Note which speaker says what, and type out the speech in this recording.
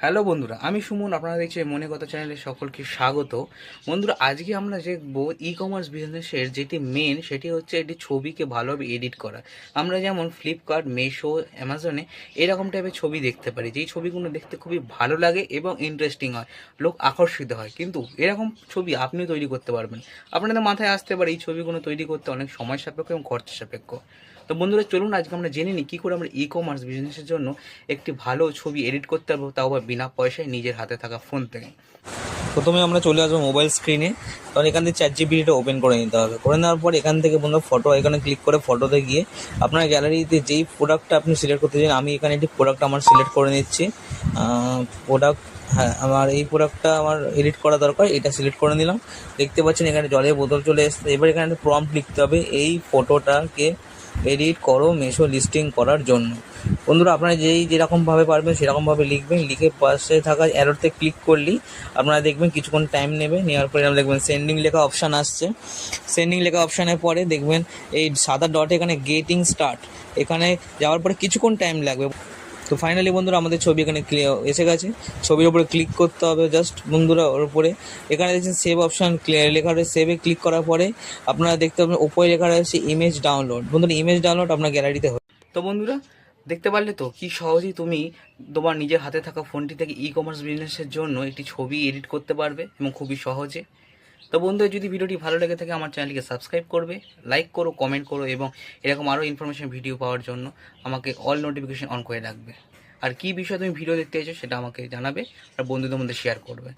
Speaker 1: Hello বন্ধুরা, আমি সুমন। আপনারা দেখছি মনে কথা চ্যানেলে সকলকে স্বাগত। বন্ধুরা, আজকে আমরা দেখব ই কমার্স বিজনেসের যেটি মেন, সেটি হচ্ছে একটি ছবিকে ভালোভাবে এডিট করা। আমরা যেমন ফ্লিপকার্ট, মিশো, অ্যামাজনে এরকম টাইপের ছবি দেখতে পারি, যেই ছবিগুলো দেখতে খুবই ভালো লাগে এবং ইন্টারেস্টিং হয়, লোক আকর্ষিত হয়। কিন্তু এরকম ছবি আপনিও তৈরি করতে পারবেন। আপনাদের মাথায় আসতে পারে এই ছবিগুলো তৈরি করতে অনেক সময় সাপেক্ষ এবং খরচা সাপেক্ষ। তো বন্ধুরা, চলুন আজকে আমরা জেনে নিই কী করে আমরা ই কমার্স বিজনেসের জন্য একটি ভালো ছবি এডিট করতে পারবো, তাও আবার বিনা পয়সায় নিজের হাতে থাকা ফোন থেকে।
Speaker 2: প্রথমে আমরা চলে আসবো মোবাইল স্ক্রিনে। তখন এখান থেকে ChatGPT ওপেন করে নিতে হবে। করে নেওয়ার পর এখান থেকে বন্ধু ফটো আইকনে ক্লিক করে ফটোতে গিয়ে আপনার গ্যালারিতে যেই প্রোডাক্টটা আপনি সিলেক্ট করতে চান, আমি এখানে একটি প্রোডাক্ট আমার সিলেক্ট করে নিচ্ছি। প্রোডাক্ট, হ্যাঁ, আমার এই প্রোডাক্টটা আমার এডিট করা দরকার, এটা সিলেক্ট করে নিলাম। দেখতে পাচ্ছেন এখানে জলের বোতল চলে এসছে। এবার এখানে একটা প্রম্পট লিখতে হবে, এই ফটোটাকে এডিট করো মিশো লিস্টিং করার জন্য। বন্ধুরা, আপনারা যেরকমভাবে পারবেন সেরকমভাবে লিখবেন। লিখে পাশে থাকা অ্যারোতে ক্লিক করলেই আপনারা দেখবেন কিছুক্ষণ টাইম নেবে। নেওয়ার পরে আমরা দেখবেন সেন্ডিং লেখা অপশান আসছে। সেন্ডিং লেখা অপশানের পরে দেখবেন এই সাদা ডট, এখানে গেটিং স্টার্ট, এখানে যাওয়ার পরে কিছুক্ষণ টাইম লাগবে। তো ফাইনালি বন্ধুরা, আমাদের ছবি এখানে এসে গেছে। ছবির উপরে ক্লিক করতে হবে জাস্ট বন্ধুরা, ওর উপরে এখানে দেখছেন সেভ অপশান লেখা রয়েছে। সেভে ক্লিক করার পরে আপনারা দেখতে পাবেন উপরে লেখা রয়েছে ইমেজ ডাউনলোড। বন্ধুরা, ইমেজ ডাউনলোড আপনার গ্যালারিতে
Speaker 1: তো বন্ধুরা, দেখতে পারলে তো কি সহজেই তুমি তোমার নিজের হাতে থাকা ফোনটি থেকে ই কমার্স বিজনেসের জন্য একটি ছবি এডিট করতে পারবে এবং খুবই সহজে। তো বন্ধুরা, যদি ভিডিওটি ভালো লেগে থাকে আমার চ্যানেলটিকে সাবস্ক্রাইব করবে, লাইক করো, কমেন্ট করো এবং এরকম আরও ইনফরমেশন ভিডিও পাওয়ার জন্য আমাকে অল নোটিফিকেশন অন করে রাখবে। আর কী বিষয়ে তুমি ভিডিও দেখতে চাইছো সেটা আমাকে জানাবে আর বন্ধুদের মধ্যে শেয়ার করবে।